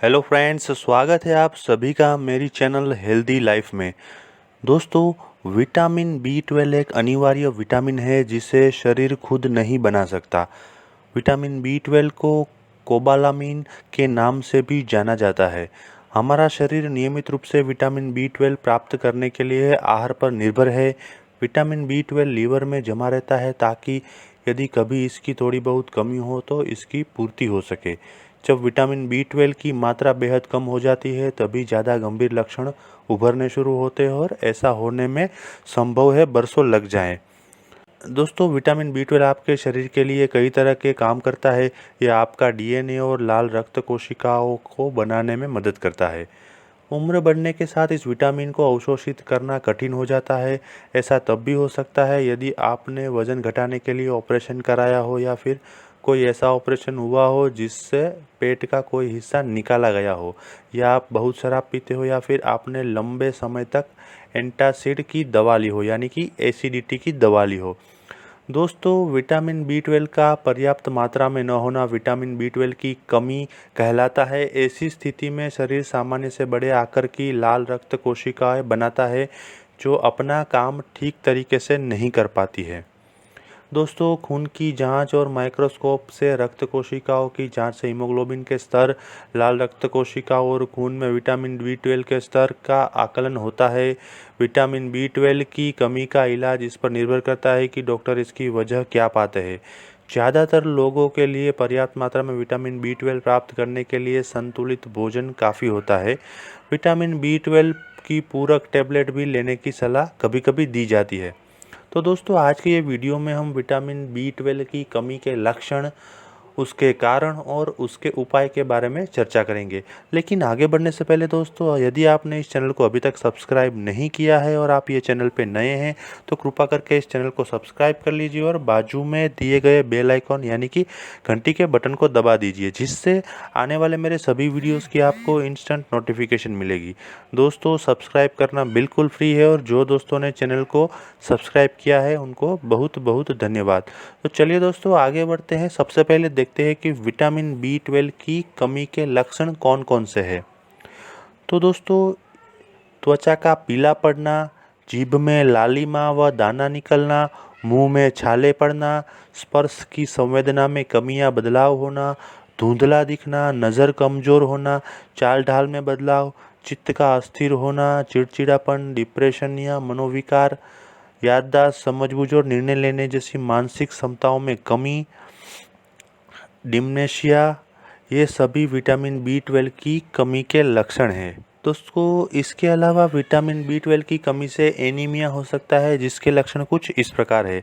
Hello friends, स्वागत है आप सभी का मेरी चैनल हेल्दी लाइफ में। दोस्तों, विटामिन बी 12 एक अनिवार्य विटामिन है जिसे शरीर खुद नहीं बना सकता। विटामिन बी 12 को कोबालामिन के नाम से भी जाना जाता है। हमारा शरीर नियमित रूप से विटामिन बी 12 प्राप्त करने के लिए आहार पर निर्भर है। विटामिन बी 12 लीवर में जमा रहता है ताकि यदि कभी इसकी थोड़ी बहुत कमी हो तो इसकी पूर्ति हो सके। जब विटामिन बी 12 की मात्रा बेहद कम हो जाती है तभी ज़्यादा गंभीर लक्षण उभरने शुरू होते हैं और ऐसा होने में संभव है बरसों लग जाएं। दोस्तों, विटामिन बी 12 आपके शरीर के लिए कई तरह के काम करता है। यह आपका डीएनए और लाल रक्त कोशिकाओं को बनाने में मदद करता है। उम्र बढ़ने के साथ इस विटामिन को अवशोषित करना कठिन हो जाता है। ऐसा तब भी हो सकता है यदि आपने वजन घटाने के लिए ऑपरेशन कराया हो या फिर कोई ऐसा ऑपरेशन हुआ हो जिससे पेट का कोई हिस्सा निकाला गया हो, या आप बहुत शराब पीते हो, या फिर आपने लंबे समय तक एंटासिड की दवा ली हो यानी कि एसिडिटी की दवा ली हो। दोस्तों, विटामिन बी 12 का पर्याप्त मात्रा में न होना विटामिन बी 12 की कमी कहलाता है। ऐसी स्थिति में शरीर सामान्य से बड़े आकार की लाल रक्त कोशिकाएं बनाता है जो अपना काम ठीक तरीके से नहीं कर पाती है। दोस्तों, खून की जांच और माइक्रोस्कोप से रक्त कोशिकाओं की जांच से हीमोग्लोबिन के स्तर, लाल रक्त कोशिकाओं और खून में विटामिन बी 12 के स्तर का आकलन होता है। विटामिन बी 12 की कमी का इलाज इस पर निर्भर करता है कि डॉक्टर इसकी वजह क्या पाते हैं। ज़्यादातर लोगों के लिए पर्याप्त मात्रा में विटामिन बी 12 प्राप्त करने के लिए संतुलित भोजन काफ़ी होता है। विटामिन बी 12 की पूरक टैबलेट भी लेने की सलाह कभी कभी दी जाती है। तो दोस्तों, आज के ये वीडियो में हम विटामिन बी 12 की कमी के लक्षण, उसके कारण और उसके उपाय के बारे में चर्चा करेंगे। लेकिन आगे बढ़ने से पहले दोस्तों, यदि आपने इस चैनल को अभी तक सब्सक्राइब नहीं किया है और आप ये चैनल पे नए हैं तो कृपा करके इस चैनल को सब्सक्राइब कर लीजिए और बाजू में दिए गए बेल आइकॉन यानी कि घंटी के बटन को दबा दीजिए, जिससे आने वाले मेरे सभी वीडियोज़ की आपको इंस्टेंट नोटिफिकेशन मिलेगी। दोस्तों, सब्सक्राइब करना बिल्कुल फ्री है और जो दोस्तों ने चैनल को सब्सक्राइब किया है उनको बहुत बहुत धन्यवाद। तो चलिए दोस्तों, आगे बढ़ते हैं। सबसे पहले देखते हैं कि विटामिन बी 12 की कमी के लक्षण कौन कौन से हैं। तो दोस्तों, त्वचा का पीला पड़ना, जीभ में लालिमा व दाना निकलना, मुंह में छाले पड़ना, स्पर्श की संवेदना में कमी या बदलाव होना, धुंधला दिखना, नज़र कमज़ोर होना, चाल ढाल में बदलाव, चित्त का अस्थिर होना, चिड़चिड़ापन, डिप्रेशन या मनोविकार, याददाश्त, समझबूझ और निर्णय लेने जैसी मानसिक क्षमताओं में कमी, डिम्नेशिया, ये सभी विटामिन बी 12 की कमी के लक्षण हैं। दोस्तों, इसके अलावा विटामिन बी 12 की कमी से एनीमिया हो सकता है, जिसके लक्षण कुछ इस प्रकार है।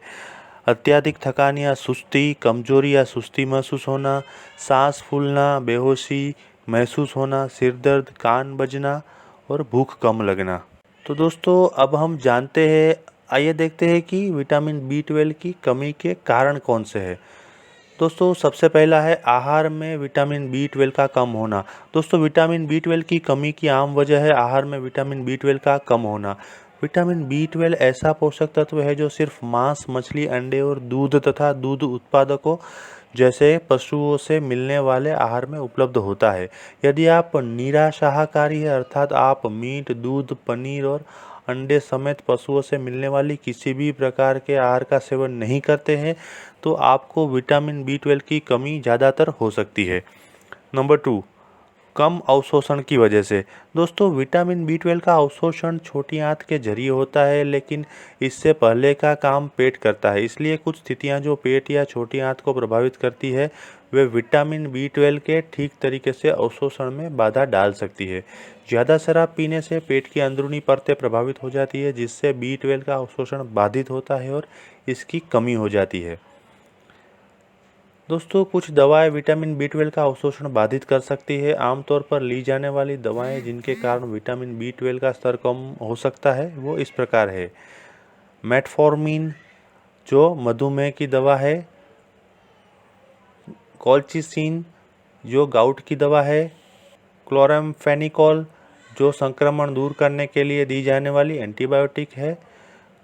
अत्यधिक थकान या सुस्ती, कमजोरी या सुस्ती महसूस होना, सांस फूलना, बेहोशी महसूस होना, सिर दर्द, कान बजना और भूख कम लगना। तो दोस्तों, अब हम जानते हैं, आइए देखते हैं कि विटामिन बी 12 की कमी के कारण कौन से हैं। दोस्तों, सबसे पहला है आहार में विटामिन बी 12 का कम होना। दोस्तों, विटामिन बी 12 की कमी की आम वजह है आहार में विटामिन बी 12 का कम होना। विटामिन बी 12 ऐसा पोषक तत्व है जो सिर्फ मांस, मछली, अंडे और दूध तथा दूध उत्पादकों जैसे पशुओं से मिलने वाले आहार में उपलब्ध होता है। यदि आप निराशाहारी है, अर्थात आप मीट, दूध, पनीर और अंडे समेत पशुओं से मिलने वाली किसी भी प्रकार के आहार का सेवन नहीं करते हैं, तो आपको विटामिन बी 12 की कमी ज़्यादातर हो सकती है। नंबर 2, कम अवशोषण की वजह से। दोस्तों, विटामिन बी 12 का अवशोषण छोटी आंत के जरिए होता है, लेकिन इससे पहले का काम पेट करता है। इसलिए कुछ स्थितियां जो पेट या छोटी आंत को प्रभावित करती है वे विटामिन बी 12 के ठीक तरीके से अवशोषण में बाधा डाल सकती है। ज़्यादा शराब पीने से पेट की अंदरूनी परतें प्रभावित हो जाती है, जिससे बी 12 का अवशोषण बाधित होता है और इसकी कमी हो जाती है। दोस्तों, कुछ दवाएं विटामिन बी 12 का अवशोषण बाधित कर सकती है। आमतौर पर ली जाने वाली दवाएं जिनके कारण विटामिन बी 12 का स्तर कम हो सकता है वो इस प्रकार है। मेटफॉर्मिन जो मधुमेह की दवा है, कॉल्चिसिन जो गाउट की दवा है, क्लोरामफेनिकोल जो संक्रमण दूर करने के लिए दी जाने वाली एंटीबायोटिक है।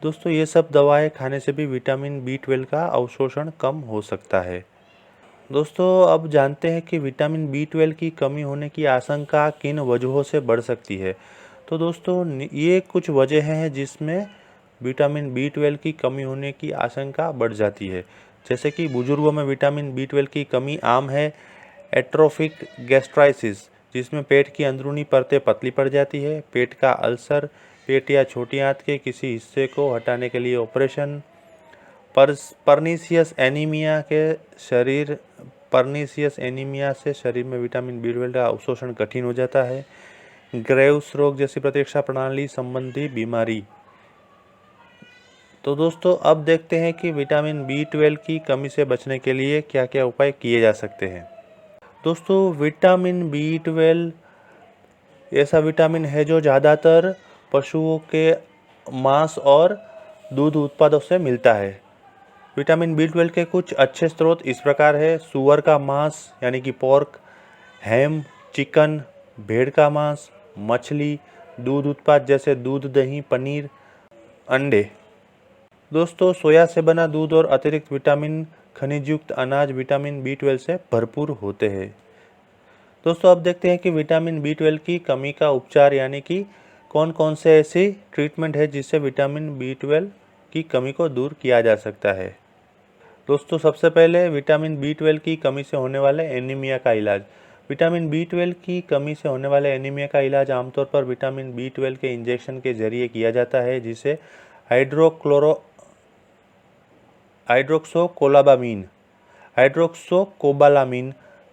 दोस्तों, ये सब दवाएं खाने से भी विटामिन बी 12 का अवशोषण कम हो सकता है। दोस्तों अब जानते हैं कि विटामिन B12 की कमी होने की आशंका किन वजहों से बढ़ सकती है। तो दोस्तों ये कुछ वजह हैं जिसमें विटामिन B12 की कमी होने की आशंका बढ़ जाती है। जैसे कि बुजुर्गों में विटामिन B12 की कमी आम है। एट्रोफिक गैस्ट्राइसिस, जिसमें पेट की अंदरूनी परतें पतली पड़ जाती है। पेट का अल्सर, पेट या छोटी आंत के किसी हिस्से को हटाने के लिए ऑपरेशन। पर्नीशियस एनीमिया से शरीर में विटामिन B12 का अवशोषण कठिन हो जाता है। ग्रेव्स रोग जैसी प्रतिरक्षा प्रणाली संबंधी बीमारी। तो दोस्तों अब देखते हैं कि विटामिन B12 की कमी से बचने के लिए क्या क्या उपाय किए जा सकते हैं। दोस्तों विटामिन B12 ऐसा विटामिन है जो ज़्यादातर पशुओं के मांस और दूध उत्पादों से मिलता है। विटामिन B12 के कुछ अच्छे स्रोत इस प्रकार है। सूअर का मांस यानी कि पोर्क, हैम, चिकन, भेड़ का मांस, मछली, दूध उत्पाद जैसे दूध, दही, पनीर, अंडे। दोस्तों सोया से बना दूध और अतिरिक्त विटामिन खनिजयुक्त अनाज विटामिन B12 से भरपूर होते हैं। दोस्तों अब देखते हैं कि विटामिन B12 की कमी का उपचार यानी कि कौन कौन से ऐसी ट्रीटमेंट है जिससे विटामिन B12 की कमी को दूर किया जा सकता है। दोस्तों सबसे पहले विटामिन B12 की कमी से होने वाले एनीमिया का इलाज। विटामिन B12 की कमी से होने वाले एनीमिया का इलाज आमतौर पर विटामिन B12 के इंजेक्शन के जरिए किया जाता है, जिसे हाइड्रोक्सोकोबालामीन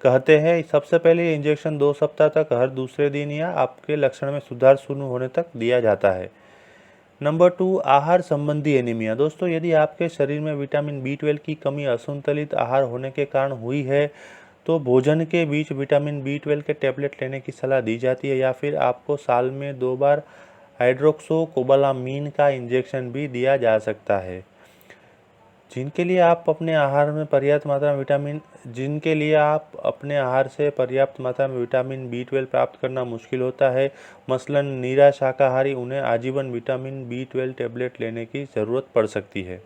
कहते हैं। सबसे पहले ये इंजेक्शन 2 सप्ताह तक हर दूसरे दिन या आपके लक्षण में सुधार शुरू होने तक दिया जाता है। नंबर 2, आहार संबंधी एनीमिया। दोस्तों यदि आपके शरीर में विटामिन B12 की कमी असंतुलित आहार होने के कारण हुई है तो भोजन के बीच विटामिन B12 के टैबलेट लेने की सलाह दी जाती है, या फिर आपको साल में 2 बार हाइड्रोक्सोकोबालामीन का इंजेक्शन भी दिया जा सकता है। जिनके लिए आप अपने आहार से पर्याप्त मात्रा में विटामिन B12 प्राप्त करना मुश्किल होता है, मसलन निरा शाकाहारी, उन्हें आजीवन विटामिन B12 टैबलेट लेने की ज़रूरत पड़ सकती है।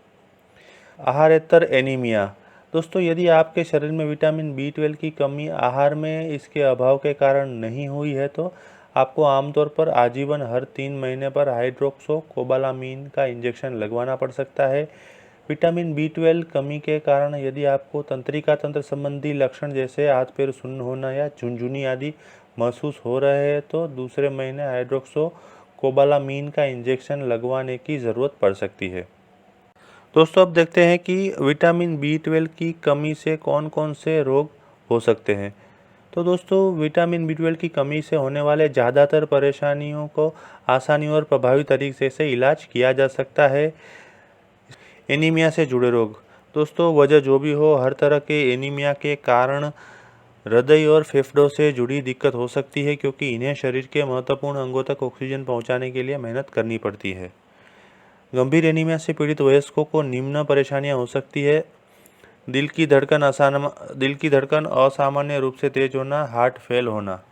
आहारेतर एनीमिया। दोस्तों यदि आपके शरीर में विटामिन B12 की कमी आहार में इसके अभाव के कारण नहीं हुई है तो आपको आमतौर पर आजीवन हर 3 महीने पर हाइड्रोक्सोकोबालामीन का इंजेक्शन लगवाना पड़ सकता है। विटामिन B12 कमी के कारण यदि आपको तंत्रिका तंत्र संबंधी लक्षण जैसे हाथ पैर सुन्न होना या झुनझुनी आदि महसूस हो रहे हैं तो दूसरे महीने हाइड्रोक्सोकोबालामीन का इंजेक्शन लगवाने की ज़रूरत पड़ सकती है। दोस्तों अब देखते हैं कि विटामिन B12 की कमी से कौन कौन से रोग हो सकते हैं। तो दोस्तों विटामिन B12 की कमी से होने वाले ज़्यादातर परेशानियों को आसानी और प्रभावी तरीके से इलाज किया जा सकता है। एनीमिया से जुड़े रोग। दोस्तों वजह जो भी हो, हर तरह के एनीमिया के कारण हृदय और फेफड़ों से जुड़ी दिक्कत हो सकती है, क्योंकि इन्हें शरीर के महत्वपूर्ण अंगों तक ऑक्सीजन पहुंचाने के लिए मेहनत करनी पड़ती है। गंभीर एनीमिया से पीड़ित वयस्कों को निम्न परेशानियां हो सकती है। दिल की धड़कन असामान्य रूप से तेज होना, हार्ट फेल होना।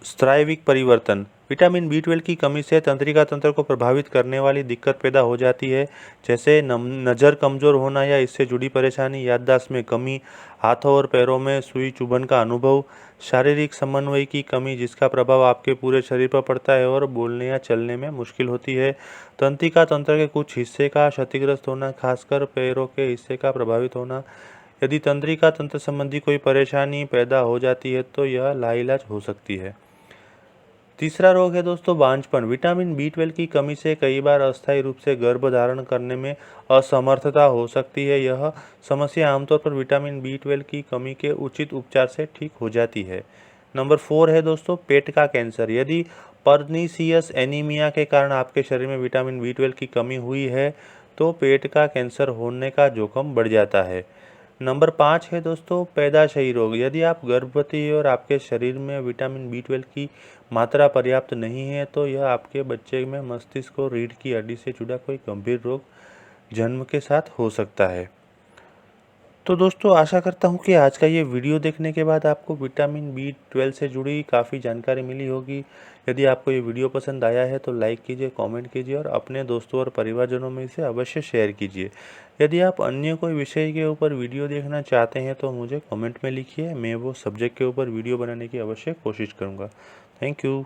स्नायुविक परिवर्तन। विटामिन B12 की कमी से तंत्रिका तंत्र को प्रभावित करने वाली दिक्कत पैदा हो जाती है, जैसे नज़र कमज़ोर होना या इससे जुड़ी परेशानी, याददाश्त में कमी, हाथों और पैरों में सुई चुभन का अनुभव, शारीरिक समन्वय की कमी जिसका प्रभाव आपके पूरे शरीर पर पड़ता है और बोलने या चलने में मुश्किल होती है, तंत्रिका तंत्र के कुछ हिस्से का क्षतिग्रस्त होना, खासकर पैरों के हिस्से का प्रभावित होना। यदि तंत्रिका तंत्र संबंधी कोई परेशानी पैदा हो जाती है तो यह लाइलाज हो सकती है। तीसरा रोग है दोस्तों बांझपन। विटामिन B12 की कमी से कई बार अस्थायी रूप से गर्भ धारण करने में असमर्थता हो सकती है। यह समस्या आमतौर पर विटामिन B12 की कमी के उचित उपचार से ठीक हो जाती है। नंबर 4 है दोस्तों पेट का कैंसर। यदि पर्नीशियस एनीमिया के कारण आपके शरीर में विटामिन B12 की कमी हुई है तो पेट का कैंसर होने का जोखिम बढ़ जाता है। नंबर 5 है दोस्तों पैदाशयी रोग। यदि आप गर्भवती और आपके शरीर में विटामिन B12 की मात्रा पर्याप्त नहीं है तो यह आपके बच्चे में मस्तिष्क और रीढ़ की हड्डी से जुड़ा कोई गंभीर रोग जन्म के साथ हो सकता है। तो दोस्तों आशा करता हूँ कि आज का ये वीडियो देखने के बाद आपको विटामिन B12 से जुड़ी काफ़ी जानकारी मिली होगी। यदि आपको ये वीडियो पसंद आया है तो लाइक कीजिए, कमेंट कीजिए और अपने दोस्तों और परिवारजनों में इसे अवश्य शेयर कीजिए। यदि आप अन्य कोई विषय के ऊपर वीडियो देखना चाहते हैं तो मुझे कमेंट में लिखिए, मैं वो सब्जेक्ट के ऊपर वीडियो बनाने की अवश्य कोशिश करूँगा। Thank you.